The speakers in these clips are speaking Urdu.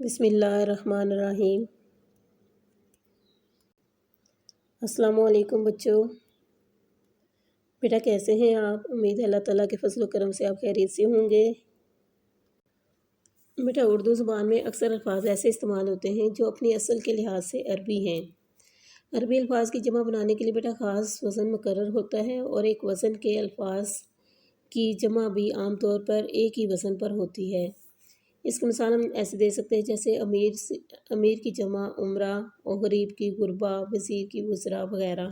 بسم اللہ الرحمن الرحیم۔ السلام علیکم بچوں، بیٹا کیسے ہیں آپ؟ امید ہے اللہ تعالیٰ کے فضل و کرم سے آپ خیریت سے ہوں گے۔ بیٹا اردو زبان میں اکثر الفاظ ایسے استعمال ہوتے ہیں جو اپنی اصل کے لحاظ سے عربی ہیں۔ عربی الفاظ کی جمع بنانے کے لیے بیٹا خاص وزن مقرر ہوتا ہے، اور ایک وزن کے الفاظ کی جمع بھی عام طور پر ایک ہی وزن پر ہوتی ہے۔ اس کی مثال ہم ایسے دے سکتے ہیں جیسے امیر کی جمع امرا، اور غریب کی غربا، وزیر کی وزراء وغیرہ۔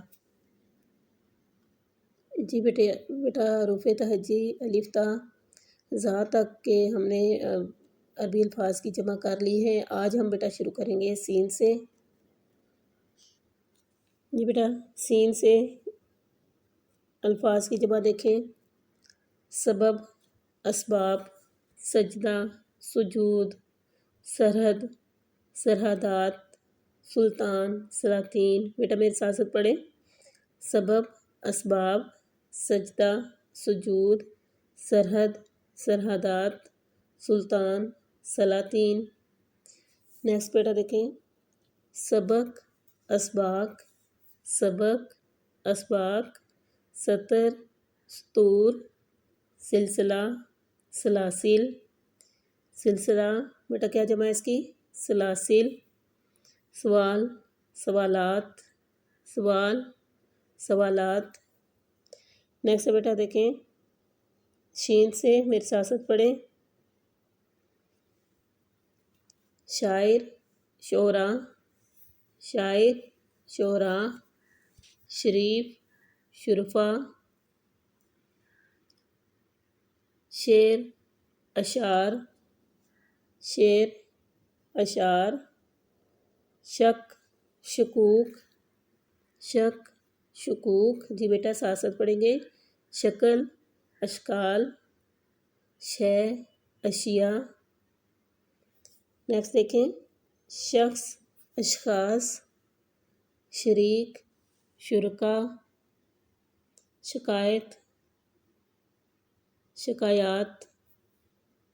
جی بیٹا حروف تہجی الف تا ذا تک کے ہم نے عربی الفاظ کی جمع کر لی ہے۔ آج ہم بیٹا شروع کریں گے سین سے۔ جی بیٹا سین سے الفاظ کی جمع دیکھیں: سبب، اسباب، سجدہ، سجود، سرحد، سرحدات، سلطان، سلاطین۔ بیٹا میرے ساتھ ساتھ پڑھیں: سبب، اسباب، سجدہ، سجود، سرحد، سرحدات، سلطان، سلاطین۔ نیکسٹ بیٹا دیکھیں: سبق، اسباق، سبق، اسباق، سطر، سطور، سلسلہ، سلاسل، سلسلہ۔ بیٹا کیا جمع ہے اس کی؟ سلاسل۔ سوال، سوالات، سوال، سوالات۔ نیکسٹ بیٹا دیکھیں شین سے میرے ساتھ ساتھ پڑھیں: شاعر، شعراء، شاعر، شعراء، شریف، شرفا، شعر، اشعار، شعر، اشعار، شک، شکوک، شک، شکوک۔ جی بیٹا ساتھ ساتھ پڑھیں گے: شکل، اشکال، شے، اشیاء۔ نیکسٹ دیکھیں: شخص، اشخاص، شریک، شرکا، شکایت، شکایات،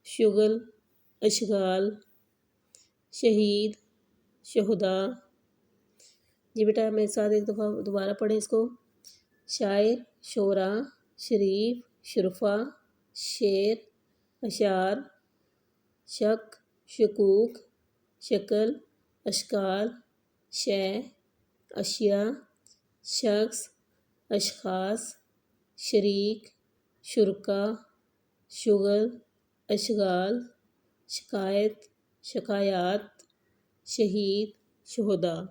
شغل، اشغال، شہید، شہداء۔ جی بیٹا میرے ساتھ ایک دفعہ دوبارہ پڑھیں اس کو: شاعر، شعراء، شریف، شرفا، شعر، اشعار، شک، شکوک، شکل، اشکال، شے، اشیاء، شخص، اشخاص، شریک، شرکا، شغل، اشغال، شکایت، شکایات، شہید، شہداء۔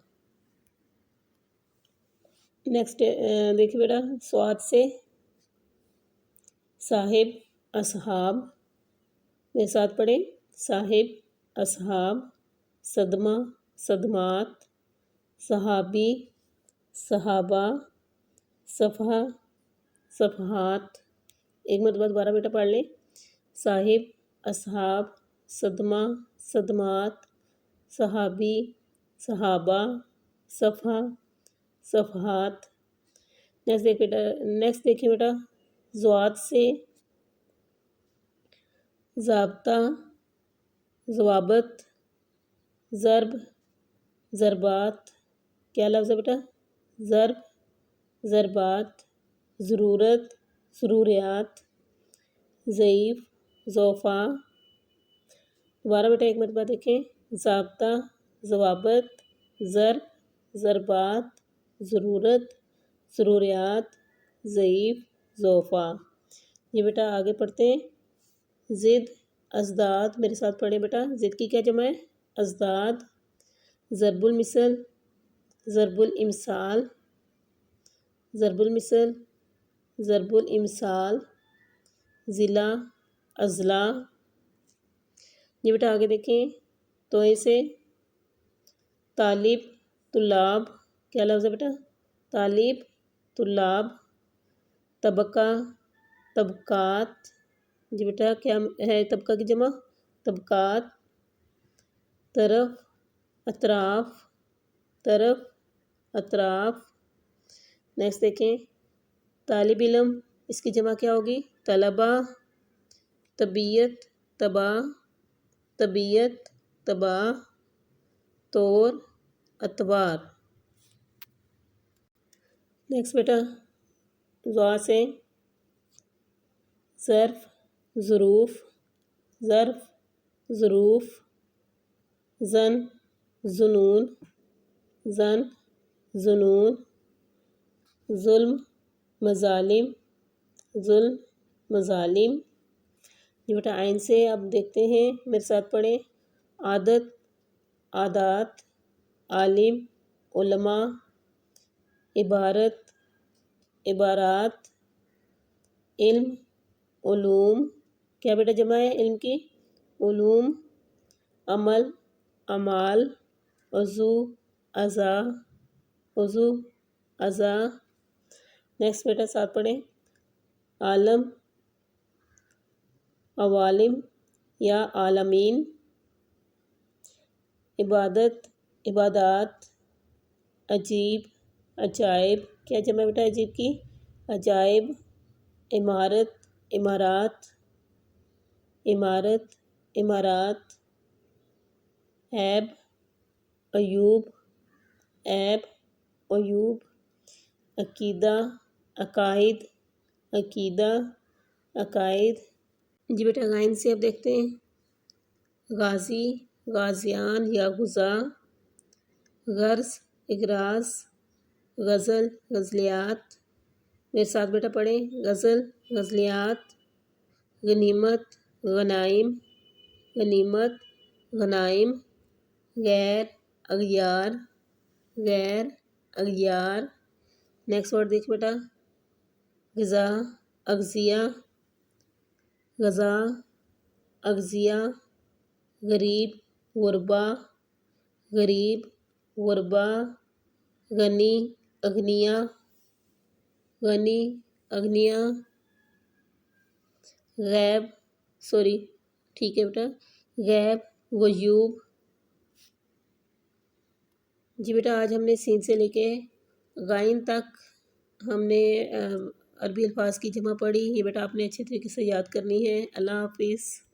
نیکسٹ دیکھیے بیٹا سواد سے: صاحب، اصحاب۔ میرے ساتھ پڑھیں: صاحب، اصحاب، صدمہ، صدمات، صحابی، صحابہ، صفحہ، صفحات۔ ایک مرتبہ دوبارہ بیٹا پڑھ لیں: صاحب، اصحاب، صدمہ، صدمات، صحابی، صحابہ، صفحہ، صفحات۔ نیکسٹ دیکھیں بیٹا ضوابط سے: ضابطہ، ضوابط، ضرب، ضربات۔ کیا لفظ ہے بیٹا؟ ضرب، ضربات، ضرورت، ضروریات، ضعیف، ضعفاء۔ دوبارہ بیٹا ایک مرتبہ دیکھیں: ضابطہ، ضوابط، ضرب، ضربات، ضرورت، ضروریات، ضعیف، ضعفاء۔ یہ بیٹا آگے پڑھتے ہیں: ضد، اضداد۔ میرے ساتھ پڑھیں بیٹا ضد کی کیا جمع ہے؟ اضداد۔ ضرب المثل، ضرب الامثال، ضرب المثل، ضرب الامثال، ضلع، اضلاع۔ یہ بیٹا آگے دیکھیں توئے سے: طالب، طلاب۔ کیا لفظ ہے بیٹا؟ طالب، طلاب۔ طبقہ، طبقات۔ جی بیٹا کیا ہے طبقہ کی جمع؟ طبقات۔ طرف، اطراف، طرف، اطراف۔ نیکسٹ دیکھیں طالب علم، اس کی جمع کیا ہوگی؟ طلبہ۔ طبیعت، طبع، طبیعت، تباہ، طور، اتوار۔ نیکسٹ بیٹا ضا سے ظرف، ظروف، ظرف، ظروف، زن، ظنون، زن، ظنون، ظلم، مظالم، ظلم، مظالم۔ یہ بیٹا عین سے اب دیکھتے ہیں، میرے ساتھ پڑھیں۔ عادت، عادات، عالم، علماء، عبارت، عبارات، علم، علوم۔ کیا بیٹا جمع ہے علم کی؟ علوم، عمل، اعمال، عضو، اعضاء، عضو، اعضاء۔ نیکسٹ بیٹا ساتھ پڑھیں۔ عالم، عوالم یا عالمین، عبادت، عبادات، عجیب، عجائب۔ کیا جمع بیٹا عجیب کی؟ عجائب، عمارت، عمارات، عمارت، عمارات، عیب، عیوب، عیب، عیوب، عقیدہ، عقائد، عقیدہ، عقائد۔ جی بیٹا غائن سے اب دیکھتے ہیں۔ غازی، غازیان یا غزاں، غرض، اغراض، غزل، غزلیات۔ میرے ساتھ بیٹا پڑھیں۔ غزل، غزلیات، غنیمت، غنائم، غنیمت، غنائم، غیر، اغیار، غیر، اغیار۔ نیکسٹ ورڈ دیکھ بیٹا۔ غذا، اغذیہ، غذا، اغذیہ، غریب، غربا، غریب، غربا، غنی، اغنیا، غنی، اغنیا، غیب، ٹھیک ہے بیٹا، غیب، غیوب۔ جی بیٹا آج ہم نے سین سے لے کے غائن تک ہم نے عربی الفاظ کی جمع پڑھی۔ یہ بیٹا آپ نے اچھے طریقے سے یاد کرنی ہے۔ اللہ حافظ۔